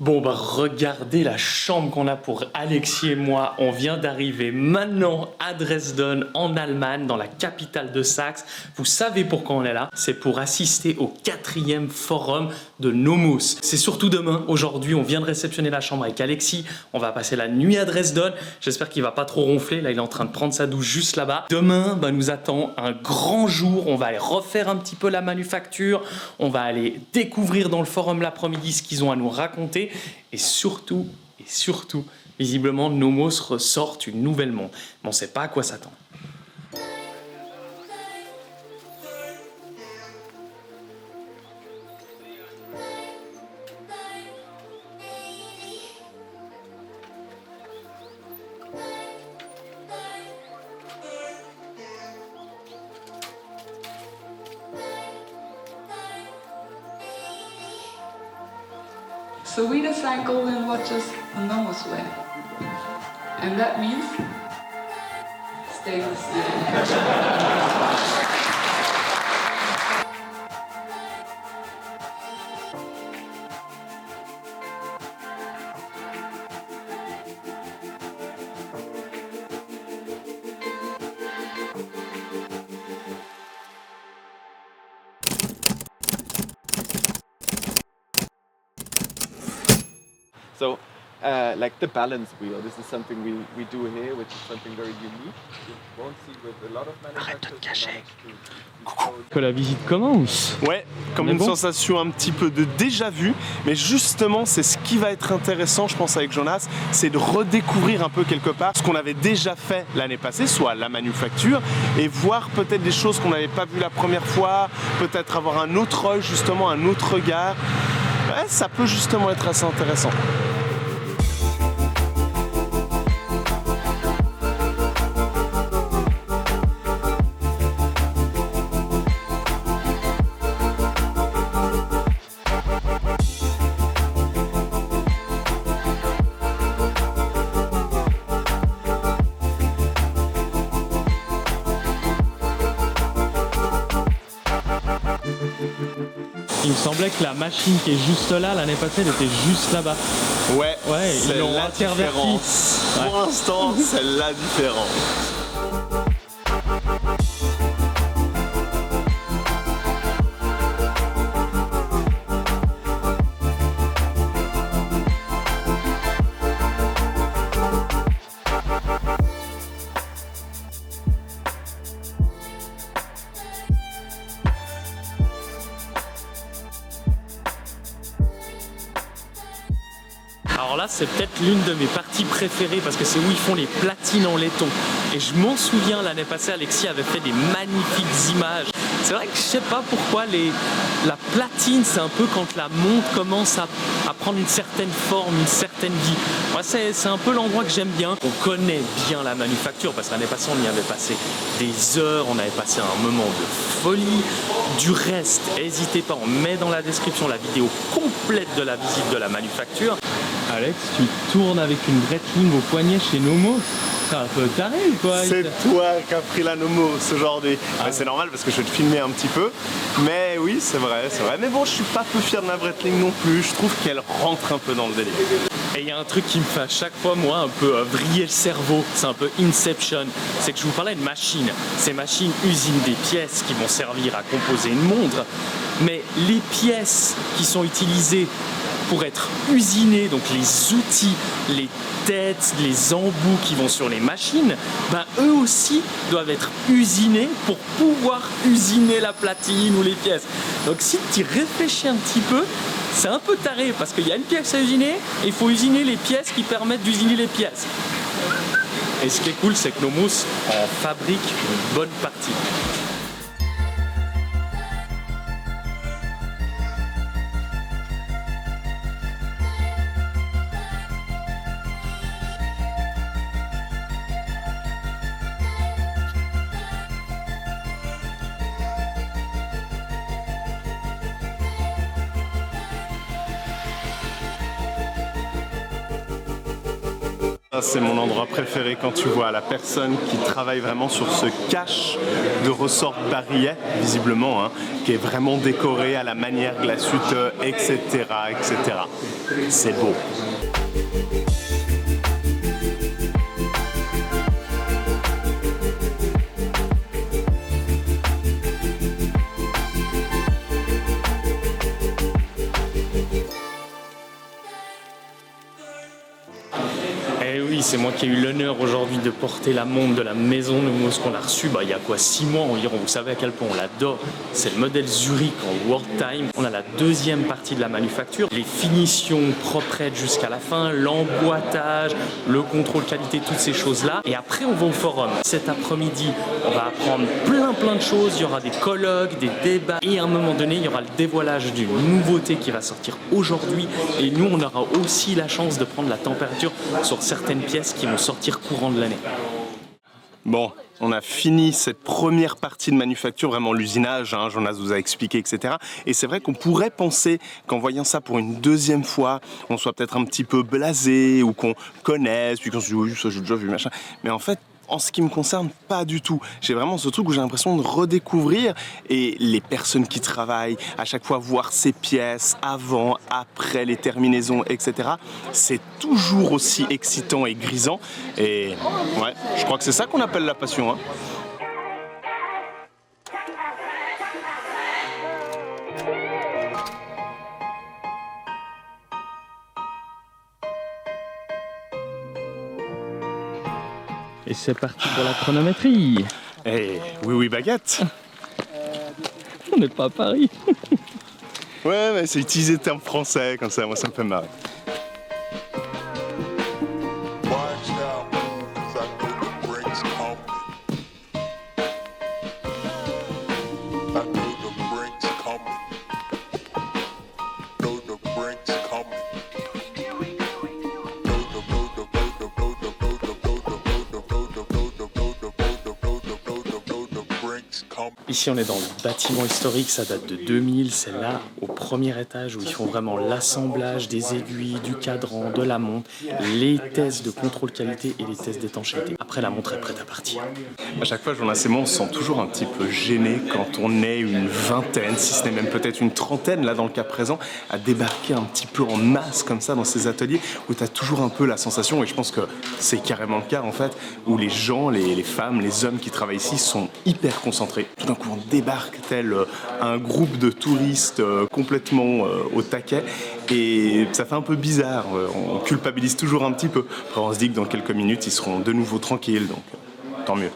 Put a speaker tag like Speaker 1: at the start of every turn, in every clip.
Speaker 1: Bon bah regardez la chambre qu'on a pour Alexis et moi. On vient d'arriver maintenant à Dresden en Allemagne, dans la capitale de Saxe. Vous savez pourquoi on est là? C'est pour assister au 4e forum de Nomos. C'est surtout demain. Aujourd'hui on vient de réceptionner la chambre avec Alexis. On va passer la nuit à Dresden. J'espère qu'il va pas trop ronfler. Là il est en train de prendre sa douche juste là-bas. Demain nous attend un grand jour. On va aller refaire un petit peu la manufacture. On va aller découvrir dans le forum l'après-midi ce qu'ils ont à nous raconter. Et surtout, visiblement, Nomos ressortent une nouvelle montre. Mais on ne sait pas à quoi s'attendre.
Speaker 2: So we design golden watches the Nomos way. And that means stainless steel.
Speaker 3: So, like the balance wheel, this is something we do here, which is something very unique. You won't see with a lot of manufacturers.
Speaker 1: Que la visite commence.
Speaker 3: Ouais, comme une sensation un petit peu de déjà vu, mais justement c'est ce qui va être intéressant je pense avec Jonas, c'est de redécouvrir un peu quelque part ce qu'on avait déjà fait l'année passée, soit la manufacture, et voir peut-être des choses qu'on n'avait pas vues la première fois, peut-être avoir un autre œil justement, un autre regard. Ouais, ça peut justement être assez intéressant.
Speaker 1: Il me semblait que la machine qui est juste là, l'année passée, elle était juste là-bas.
Speaker 3: Ouais,
Speaker 1: ils l'ont interverti.
Speaker 3: Pour l'instant, c'est la différence.
Speaker 1: Alors là, c'est peut-être l'une de mes parties préférées parce que c'est où ils font les platines en laiton. Et je m'en souviens, l'année passée, Alexis avait fait des magnifiques images. C'est vrai que je sais pas pourquoi la platine, c'est un peu quand la montre commence à prendre une certaine forme, une certaine vie. Moi, c'est un peu l'endroit que j'aime bien. On connaît bien la manufacture parce que l'année passée, on y avait passé des heures, on avait passé un moment de folie. Du reste, n'hésitez pas, on met dans la description la vidéo complète de la visite de la manufacture. Alex, tu tournes avec une Breitling au poignet chez Nomos. C'est un peu taré quoi.
Speaker 3: C'est toi qui as pris la Nomos aujourd'hui. Ouais, c'est normal parce que je vais te filmer un petit peu. Mais oui, c'est vrai. Mais bon, je suis pas peu fier de ma Breitling non plus. Je trouve qu'elle rentre un peu dans le délire.
Speaker 1: Et il y a un truc qui me fait à chaque fois, moi, un peu vriller le cerveau. C'est un peu Inception. C'est que je vous parlais de machines. Ces machines usinent des pièces qui vont servir à composer une montre. Mais les pièces qui sont utilisées pour être usinés, donc les outils, les têtes, les embouts qui vont sur les machines, eux aussi doivent être usinés pour pouvoir usiner la platine ou les pièces. Donc si tu réfléchis un petit peu, c'est un peu taré parce qu'il y a une pièce à usiner et il faut usiner les pièces qui permettent d'usiner les pièces. Et ce qui est cool, c'est que Nomos en fabrique une bonne partie.
Speaker 3: Ça, c'est mon endroit préféré quand tu vois la personne qui travaille vraiment sur ce cache de ressort barillet, visiblement, hein, qui est vraiment décoré à la manière glaçute, etc., etc. C'est beau.
Speaker 1: Eh oui, c'est moi qui ai eu l'honneur aujourd'hui de porter la montre de la maison Nomos qu'on a reçue il y a 6 mois environ. Vous savez à quel point on l'adore. C'est le modèle Zurich en World Time. On a la deuxième partie de la manufacture, les finitions proprettes jusqu'à la fin, l'emboîtage, le contrôle qualité, toutes ces choses-là. Et après, on va au forum. Cet après-midi, on va apprendre plein de choses. Il y aura des colloques, des débats. Et à un moment donné, il y aura le dévoilage d'une nouveauté qui va sortir aujourd'hui. Et nous, on aura aussi la chance de prendre la température sur certaines pièces qui vont sortir courant de l'année.
Speaker 3: Bon, on a fini cette première partie de manufacture, vraiment l'usinage, hein, Jonas vous a expliqué, etc. Et c'est vrai qu'on pourrait penser qu'en voyant ça pour une deuxième fois, on soit peut-être un petit peu blasé ou qu'on connaisse, puis qu'on se dit oui, ça j'ai déjà vu, machin. Mais en fait, en ce qui me concerne, pas du tout. J'ai vraiment ce truc où j'ai l'impression de redécouvrir et les personnes qui travaillent, à chaque fois voir ces pièces avant, après les terminaisons, etc. C'est toujours aussi excitant et grisant. Et ouais, je crois que c'est ça qu'on appelle la passion, hein.
Speaker 1: Et c'est parti pour la chronométrie.
Speaker 3: Eh, oui, baguette.
Speaker 1: On n'est pas à Paris.
Speaker 3: Ouais, mais c'est utiliser le terme français, comme ça, moi ça me fait marrer.
Speaker 1: Ici, on est dans le bâtiment historique, ça date de 2000. C'est là, au premier étage, où ils font vraiment l'assemblage des aiguilles, du cadran, de la montre, les tests de contrôle qualité et les tests d'étanchéité. Après, la montre est prête à partir.
Speaker 3: À chaque fois, Jonas et moi, on se sent toujours un petit peu gêné quand on est une vingtaine, si ce n'est même peut-être une trentaine, là dans le cas présent, à débarquer un petit peu en masse comme ça dans ces ateliers où tu as toujours un peu la sensation, et je pense que c'est carrément le cas en fait, où les gens, les femmes, les hommes qui travaillent ici sont hyper concentrés. Tout d'un coup, on débarque tel un groupe de touristes complètement au taquet et ça fait un peu bizarre. On culpabilise toujours un petit peu. Après, on se dit que dans quelques minutes, ils seront de nouveau tranquilles, donc tant mieux.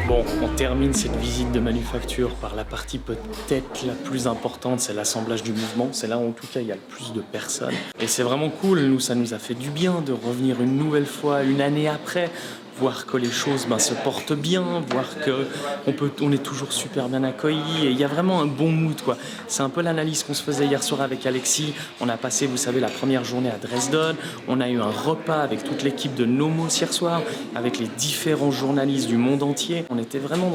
Speaker 1: Bon, on termine cette visite de manufacture par la partie peut-être la plus importante, c'est l'assemblage du mouvement. C'est là où en tout cas il y a le plus de personnes. Et c'est vraiment cool, nous ça nous a fait du bien de revenir une nouvelle fois, une année après, voir que les choses se portent bien, voir qu'on est toujours super bien accueillis et il y a vraiment un bon mood quoi. C'est un peu l'analyse qu'on se faisait hier soir avec Alexis. On a passé, vous savez, la première journée à Dresden. On a eu un repas avec toute l'équipe de Nomos hier soir, avec les différents journalistes du monde entier. On était vraiment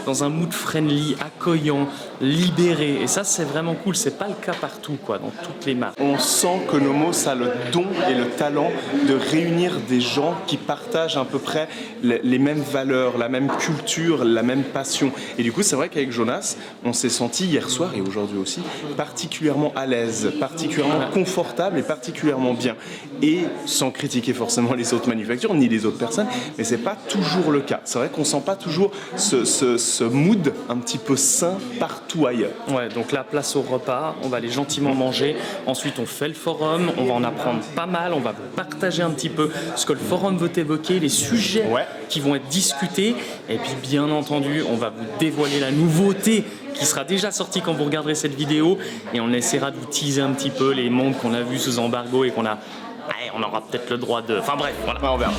Speaker 1: dans un mood friendly, accueillant, libéré. Et ça, c'est vraiment cool. C'est pas le cas partout quoi, dans toutes les marques.
Speaker 3: On sent que Nomos a le don et le talent de réunir des gens qui partagent à peu près les mêmes valeurs, la même culture, la même passion. Et du coup, c'est vrai qu'avec Jonas, on s'est senti hier soir et aujourd'hui aussi particulièrement à l'aise, particulièrement confortable et particulièrement bien. Et sans critiquer forcément les autres manufactures ni les autres personnes, mais c'est pas toujours le cas. C'est vrai qu'on sent pas toujours ce mood un petit peu sain partout ailleurs.
Speaker 1: Ouais, donc là, place au repas, on va aller gentiment manger. Ensuite, on fait le forum, on va en apprendre pas mal, on va partager un petit peu ce que le forum veut évoquer, les sujets sujets qui vont être discutés. Et puis bien entendu, on va vous dévoiler la nouveauté qui sera déjà sortie quand vous regarderez cette vidéo. Et on essaiera de vous teaser un petit peu les mondes qu'on a vus sous embargo et qu'on a... Ouais, on aura peut-être le droit de... Enfin bref, voilà.
Speaker 3: On verra.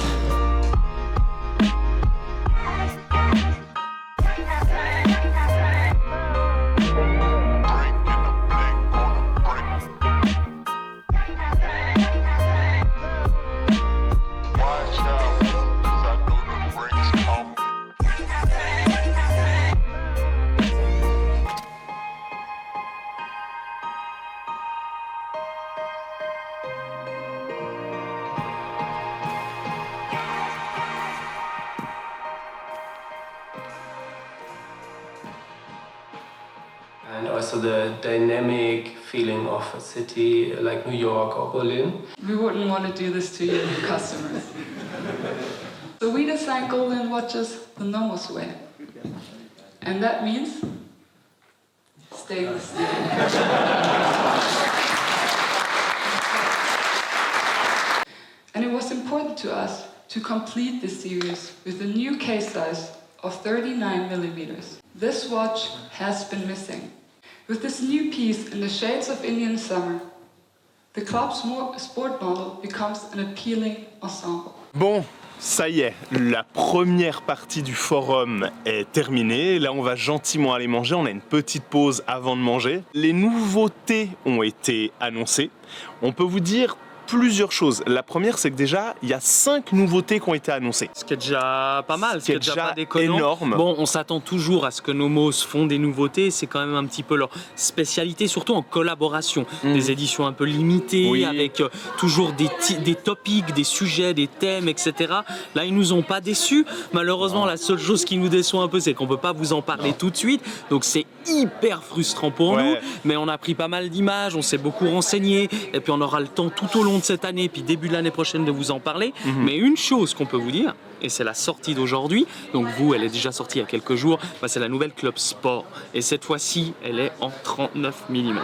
Speaker 4: And also the dynamic feeling of a city like New York or Berlin.
Speaker 2: We wouldn't want to do this to your customers. So we design golden watches the Nomos way. And that means stainless steel. And it was important to us to complete this series with a new case size of 39 millimeters. This watch has been missing. With this new piece in the shades of Indian summer, the Club Sport model becomes an appealing ensemble.
Speaker 3: Bon, ça y est, la première partie du forum est terminée. Là, on va gentiment aller manger. On a une petite pause avant de manger. Les nouveautés ont été annoncées. On peut vous dire plusieurs choses. La première, c'est que déjà, il y a 5 nouveautés qui ont été annoncées.
Speaker 1: Ce qui est déjà pas mal,
Speaker 3: Ce qui est déjà
Speaker 1: pas déconnant.
Speaker 3: énorme.
Speaker 1: Bon, on s'attend toujours à ce que Nomos font des nouveautés, c'est quand même un petit peu leur spécialité, surtout en collaboration. Des éditions un peu limitées, avec toujours des topics, des sujets, des thèmes, etc. Là, ils nous ont pas déçus. Malheureusement, la seule chose qui nous déçoit un peu, c'est qu'on peut pas vous en parler tout de suite. Donc c'est hyper frustrant pour nous. Mais on a pris pas mal d'images, on s'est beaucoup renseigné, et puis on aura le temps tout au long de cette année, puis début de l'année prochaine de vous en parler. Mais une chose qu'on peut vous dire, et c'est la sortie d'aujourd'hui, donc vous, elle est déjà sortie il y a quelques jours, c'est la nouvelle Club Sport. Et cette fois-ci, elle est en 39 mm.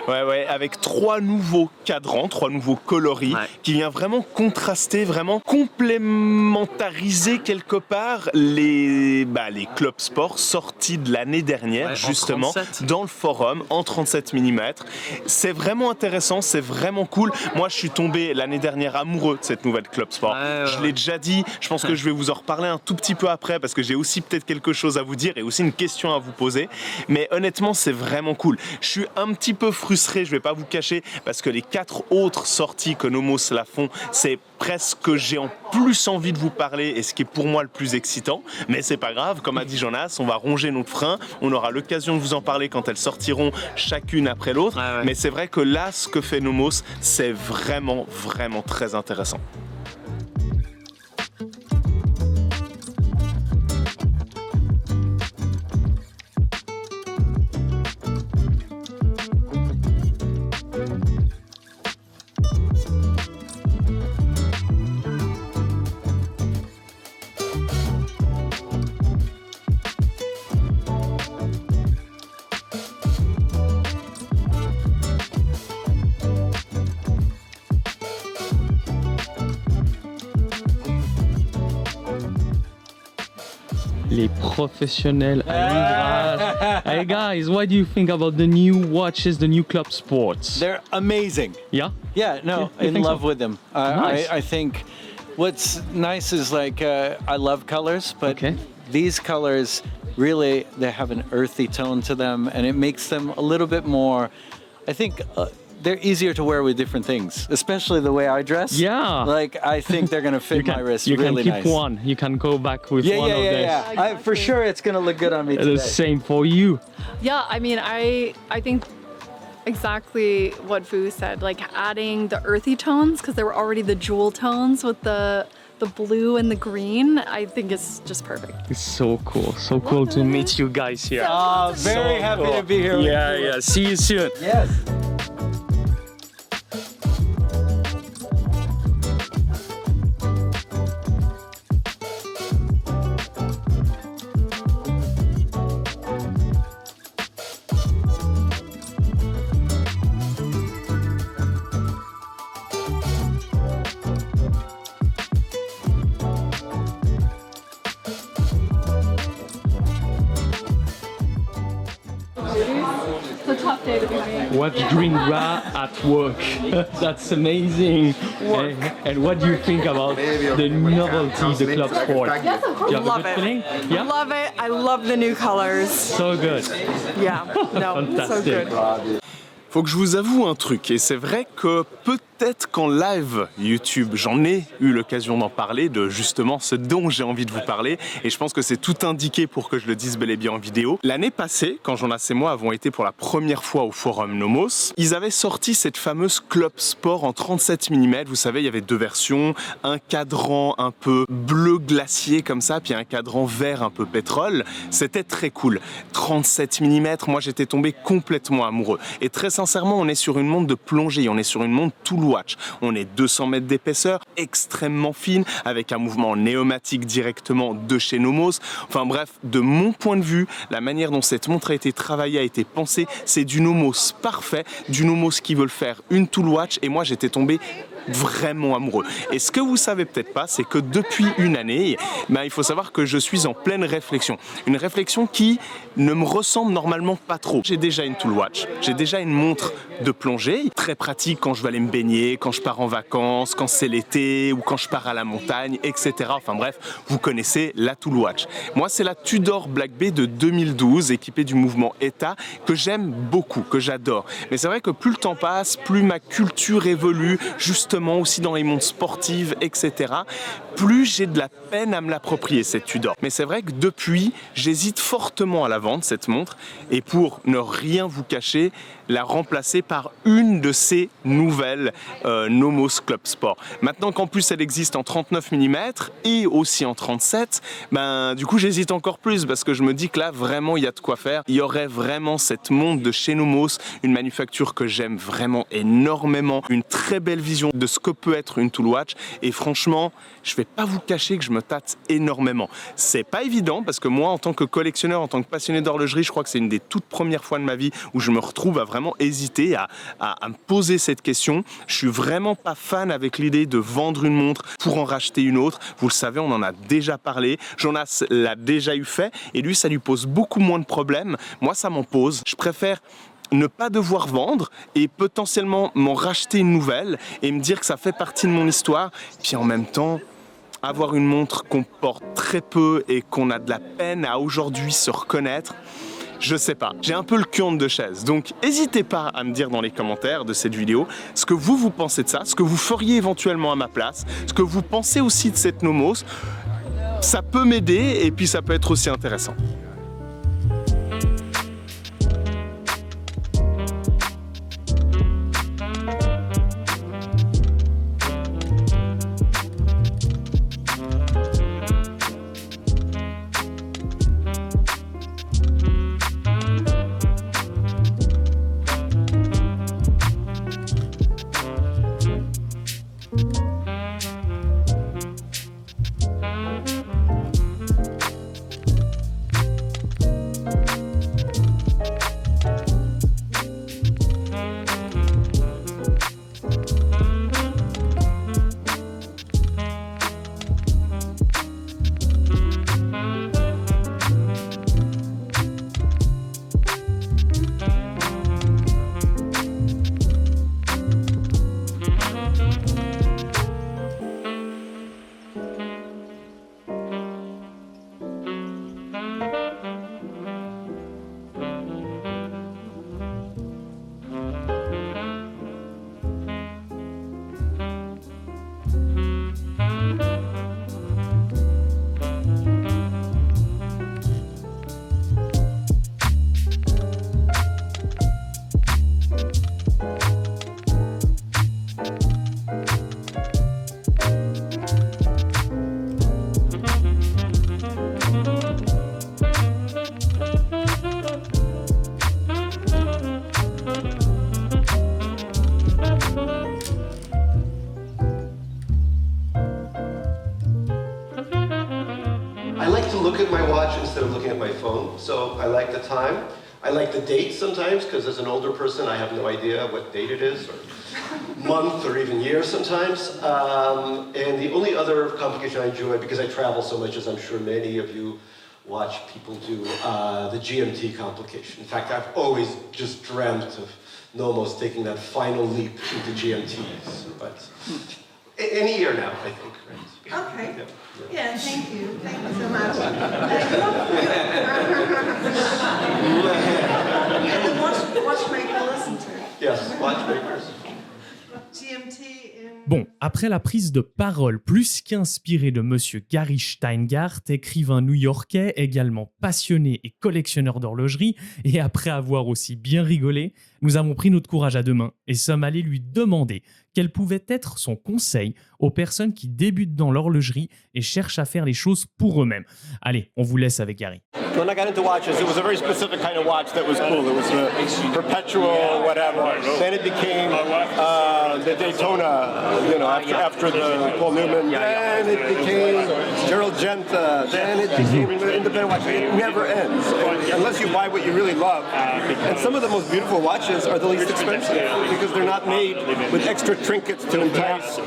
Speaker 3: Ouais, avec 3 nouveaux cadrans, 3 nouveaux coloris, qui vient vraiment contraster, vraiment complémentariser quelque part les Club Sport sortis de l'année dernière, justement, dans le forum, en 37 mm. C'est vraiment intéressant, c'est vraiment cool. Moi, je suis tombé l'année dernière amoureux de cette nouvelle Club Sport. Je l'ai déjà dit, je pense que je vais vous en reparler un tout petit peu après parce que j'ai aussi peut-être quelque chose à vous dire et aussi une question à vous poser. Mais honnêtement, c'est vraiment cool. Je suis un petit peu frustré, je vais pas vous cacher, parce que les 4 autres sorties que Nomos la font, c'est presque que j'ai en plus envie de vous parler et ce qui est pour moi le plus excitant. Mais c'est pas grave, comme a dit Jonas, on va ronger notre frein. On aura l'occasion de vous en parler quand elles sortiront chacune après l'autre. Mais c'est vrai que là, ce que fait Nomos, c'est vraiment, vraiment très intéressant.
Speaker 1: Les professionnels à l'ouvrage. Hey guys, what do you think about the new watches, the new Club Sports?
Speaker 5: They're amazing.
Speaker 1: Yeah?
Speaker 5: Yeah, no,
Speaker 1: You
Speaker 5: in
Speaker 1: think
Speaker 5: love
Speaker 1: so?
Speaker 5: with them.
Speaker 1: Nice.
Speaker 5: I think what's nice is like I love colors, but these colors really, they have an earthy tone to them and it makes them a little bit more, I think, they're easier to wear with different things, especially the way I dress.
Speaker 1: Yeah.
Speaker 5: Like, I think they're gonna fit my wrist really nice.
Speaker 1: You can keep one. You can go back with one of them.
Speaker 5: Yeah. For sure it's gonna look good on me today.
Speaker 1: The same for you.
Speaker 6: Yeah, I mean, I think exactly what Vu said, like adding the earthy tones, because there were already the jewel tones with the blue and the green. I think it's just perfect.
Speaker 1: It's so cool. So cool to meet you guys here.
Speaker 5: Very happy to be here with you.
Speaker 1: Yeah. See you soon.
Speaker 5: Yes.
Speaker 6: tough day to be me.
Speaker 1: Watch Green-Gras at work. That's amazing. And what do you think about the novelty, the club sport?
Speaker 7: Yes, of course.
Speaker 1: You have a
Speaker 7: Love
Speaker 1: good
Speaker 7: it.
Speaker 1: feeling? Yeah?
Speaker 7: Love it. I love the new colors.
Speaker 1: So good.
Speaker 7: Yeah. No, so
Speaker 1: Fantastic.
Speaker 7: good.
Speaker 3: Faut que je vous avoue un truc, et c'est vrai que peut-être qu'en live YouTube, j'en ai eu l'occasion d'en parler, de justement ce dont j'ai envie de vous parler, et je pense que c'est tout indiqué pour que je le dise bel et bien en vidéo. L'année passée, quand Jonas et moi avons été pour la première fois au Forum Nomos, ils avaient sorti cette fameuse Club Sport en 37 mm, vous savez, il y avait deux versions, un cadran un peu bleu glacier comme ça, puis un cadran vert un peu pétrole, c'était très cool. 37 mm, moi j'étais tombé complètement amoureux, et très sincèrement, on est sur une montre de plongée, on est sur une montre Tool Watch. On est 200 mètres d'épaisseur, extrêmement fine, avec un mouvement pneumatique directement de chez Nomos. Enfin bref, de mon point de vue, la manière dont cette montre a été travaillée, a été pensée, c'est du Nomos parfait, du Nomos qui veut le faire une Tool Watch, et moi j'étais tombé vraiment amoureux. Et ce que vous savez peut-être pas, c'est que depuis une année, il faut savoir que je suis en pleine réflexion. Une réflexion qui ne me ressemble normalement pas trop. J'ai déjà une Tool Watch, j'ai déjà une montre de plongée, très pratique quand je vais aller me baigner, quand je pars en vacances, quand c'est l'été ou quand je pars à la montagne, etc. Enfin bref, vous connaissez la Tool Watch. Moi, c'est la Tudor Black Bay de 2012, équipée du mouvement ETA, que j'aime beaucoup, que j'adore. Mais c'est vrai que plus le temps passe, plus ma culture évolue, justement aussi dans les montres sportives, etc., plus j'ai de la peine à me l'approprier, cette Tudor. Mais c'est vrai que depuis, j'hésite fortement à la vendre, cette montre, et pour ne rien vous cacher, la remplacer par une de ces nouvelles Nomos Club Sport. Maintenant qu'en plus elle existe en 39 mm et aussi en 37, du coup j'hésite encore plus parce que je me dis que là vraiment il y a de quoi faire. Il y aurait vraiment cette montre de chez Nomos, une manufacture que j'aime vraiment énormément, une très belle vision de ce que peut être une Tool Watch, et franchement, je vais pas vous cacher que je me tâte énormément. C'est pas évident parce que moi en tant que collectionneur, en tant que passionné d'horlogerie, je crois que c'est une des toutes premières fois de ma vie où je me retrouve à vraiment hésiter à me poser cette question. Je suis vraiment pas fan avec l'idée de vendre une montre pour en racheter une autre. Vous le savez, on en a déjà parlé. Jonas l'a déjà eu fait et lui, ça lui pose beaucoup moins de problèmes. Moi, ça m'en pose. Je préfère ne pas devoir vendre et potentiellement m'en racheter une nouvelle et me dire que ça fait partie de mon histoire. Puis en même temps, avoir une montre qu'on porte très peu et qu'on a de la peine à aujourd'hui se reconnaître, je sais pas, j'ai un peu le cul entre deux chaises. Donc n'hésitez pas à me dire dans les commentaires de cette vidéo ce que vous pensez de ça, ce que vous feriez éventuellement à ma place, ce que vous pensez aussi de cette Nomos. Ça peut m'aider et puis ça peut être aussi intéressant.
Speaker 8: I like to look at my watch instead of looking at my phone, so I like the time. I like the date sometimes, because as an older person, I have no idea what date it is, or month, or even year sometimes. And the only other complication I enjoy, because I travel so much, as I'm sure many of you watch people do the GMT complication. In fact, I've always just dreamt of Nomos taking that final leap into GMTs, but any year now, I think, right?
Speaker 9: Okay.
Speaker 8: Yeah.
Speaker 9: Yeah, thank you. Thank you so much. And the watchmaker listen to.
Speaker 8: Yes, watchmakers.
Speaker 9: GMT in...
Speaker 10: Bon, après la prise de parole plus qu'inspirée de monsieur Gary Steingart, écrivain new-yorkais, également passionné et collectionneur d'horlogerie, et après avoir aussi bien rigolé, nous avons pris notre courage à deux mains et sommes allés lui demander quel pouvait être son conseil aux personnes qui débutent dans l'horlogerie et cherchent à faire les choses pour eux-mêmes. Allez, on vous laisse avec Gary.
Speaker 11: When I got into watches, it was a very specific kind of watch that was cool. It was a perpetual whatever. Then it became the Daytona, you know, after the Paul Newman. Then it became Gerald Genta. Then it became the independent watch. It never ends unless you buy what you really love. And some of the most beautiful watches are the least expensive because they're not made with extra trinkets to entice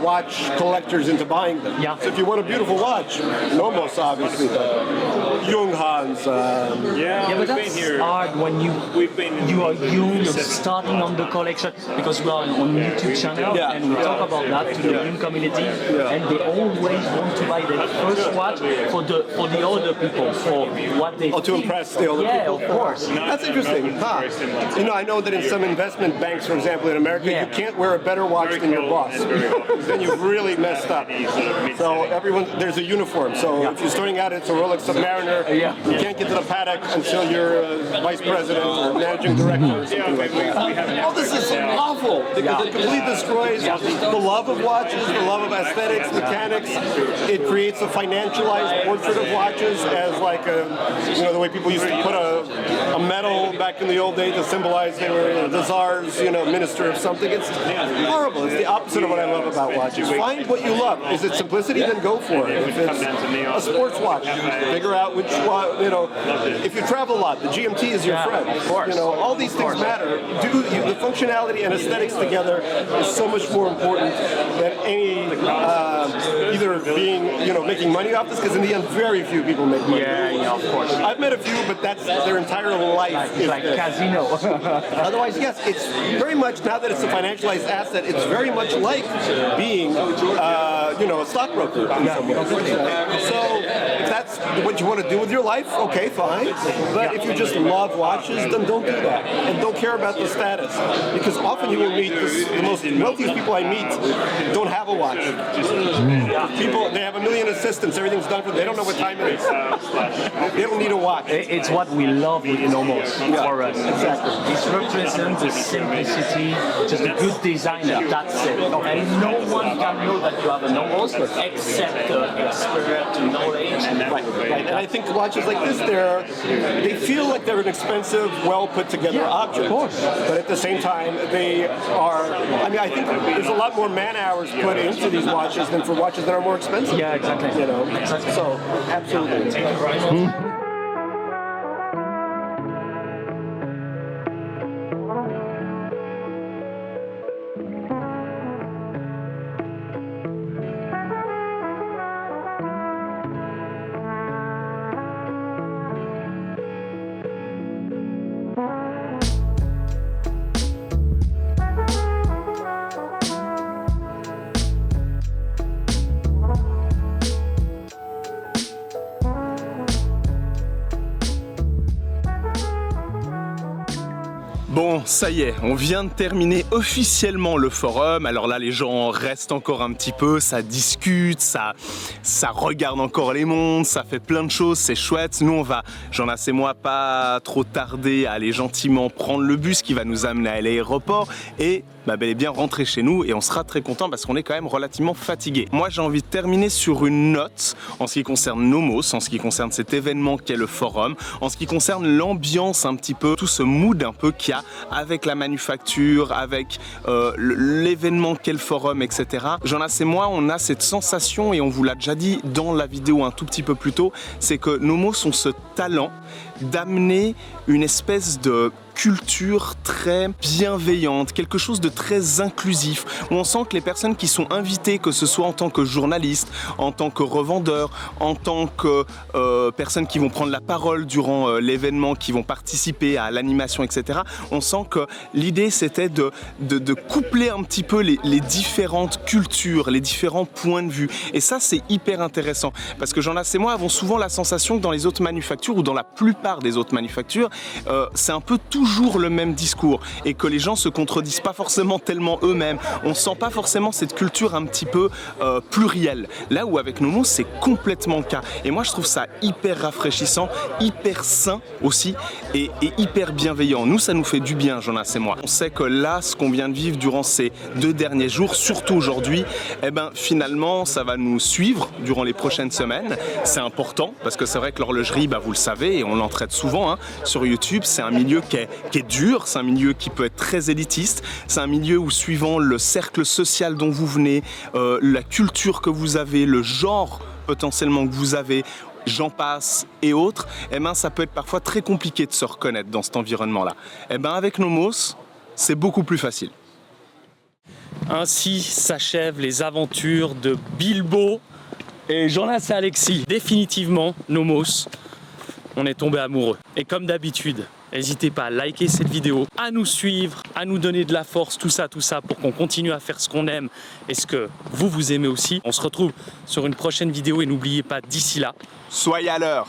Speaker 11: watch collectors into buying them. So if you want a beautiful watch, Nomos obviously does. Junghans.
Speaker 1: But that's hard when you are young, you're starting on the collection, because we are on YouTube channel and we talk about that to the young community, and they always want to buy their first watch for the older people, for what they
Speaker 11: to impress the older people.
Speaker 1: Yeah, of course.
Speaker 11: That's interesting. You know, I know that in some investment banks, for example, in America, you can't wear a better watch than your boss. Then you've really messed up. So there's a uniform. So if you're starting out, it's a Rolex Submariner. You can't get to the paddock until you're vice president or managing director or something like that. All this is awful because it completely destroys the love of watches, the love of aesthetics, mechanics. It creates a financialized portrait of watches as like the way people used to put a medal back in the old days to symbolize they were the czar's, minister of something. It's horrible. It's the opposite of what I love about watches. Find what you love. Is it simplicity? Then go for it. If it's a sports watch, figure out which one, if you travel a lot, the GMT is your friend. Of course. All these things matter. The functionality and aesthetics together is so much more important than any either being, making money off this, because in the end, very few people make money.
Speaker 1: Yeah, of course.
Speaker 11: I've met a few, but that's their entire life.
Speaker 1: It's like casino.
Speaker 11: Otherwise, yes, it's very much, now that it's a financialized asset, it's very much like being, a stockbroker in some ways. So if that's what you want to do with your life, okay, fine. But if you just love watches, then don't do that. And don't care about the status. Because often you will meet the most wealthiest people I meet don't have a watch. People, they have a million assistants, everything's done for them. They don't know what time it is. They don't need a watch.
Speaker 1: It's what we love with Nomos for us.
Speaker 11: Exactly.
Speaker 1: It represents the simplicity, just a good designer, that's it. And no one can know that you have a Nomos except the expert, knowledge.
Speaker 11: Right. And I think watches like this, they feel like they're an expensive, well put together object. Of course. But at the same time, they are, I think there's a lot more man hours put into these watches than for watches that are more expensive.
Speaker 1: Yeah, exactly.
Speaker 11: Exactly. So, absolutely.
Speaker 1: Thank you very much.
Speaker 3: Bon, ça y est, on vient de terminer officiellement le forum. Alors là, les gens restent encore un petit peu, ça discute, ça regarde encore les mondes, ça fait plein de choses, c'est chouette. Nous, on va, Jonas et moi, pas trop tarder à aller gentiment prendre le bus qui va nous amener à l'aéroport et bel et bien rentrer chez nous, et on sera très content parce qu'on est quand même relativement fatigué. Moi, j'ai envie de terminer sur une note en ce qui concerne Nomos, en ce qui concerne cet événement qu'est le forum, en ce qui concerne l'ambiance un petit peu, tout ce mood un peu qu'il y a avec la manufacture, avec l'événement qu'est le forum, etc. Jonas et moi, on a cette sensation, et on vous l'a déjà dit dans la vidéo un tout petit peu plus tôt, c'est que Nomos ont ce talent d'amener une espèce de culture très bienveillante, quelque chose de très inclusif, où on sent que les personnes qui sont invitées, que ce soit en tant que journalistes, en tant que revendeurs, en tant que personnes qui vont prendre la parole durant l'événement, qui vont participer à l'animation, etc., on sent que l'idée c'était de coupler un petit peu les différentes cultures, les différents points de vue. Et ça c'est hyper intéressant, parce que Jonas et moi avons souvent la sensation que dans les autres manufactures, ou dans la plupart des autres manufactures, c'est un peu toujours le même discours, et que les gens se contredisent pas forcément tellement eux-mêmes. On sent pas forcément cette culture un petit peu plurielle. Là où avec Nomos, c'est complètement le cas. Et moi je trouve ça hyper rafraîchissant, hyper sain aussi, et hyper bienveillant. Nous, ça nous fait du bien, Jonas et moi. On sait que là, ce qu'on vient de vivre durant ces 2 derniers jours, surtout aujourd'hui, eh ben, finalement, ça va nous suivre durant les prochaines semaines. C'est important, parce que c'est vrai que l'horlogerie, bah, vous le savez, et on l'en traite souvent hein, sur YouTube, c'est un milieu qui est dur, c'est un milieu qui peut être très élitiste, c'est un milieu où, suivant le cercle social dont vous venez, la culture que vous avez, le genre potentiellement que vous avez, j'en passe et autres, eh ben, ça peut être parfois très compliqué de se reconnaître dans cet environnement-là. Eh ben, avec Nomos, c'est beaucoup plus facile.
Speaker 1: Ainsi s'achèvent les aventures de Bilbo et Jonas et Alexis. Définitivement, Nomos, on est tombé amoureux. Et comme d'habitude, n'hésitez pas à liker cette vidéo, à nous suivre, à nous donner de la force, tout ça, pour qu'on continue à faire ce qu'on aime et ce que vous aimez aussi. On se retrouve sur une prochaine vidéo et n'oubliez pas, d'ici là,
Speaker 3: soyez à l'heure.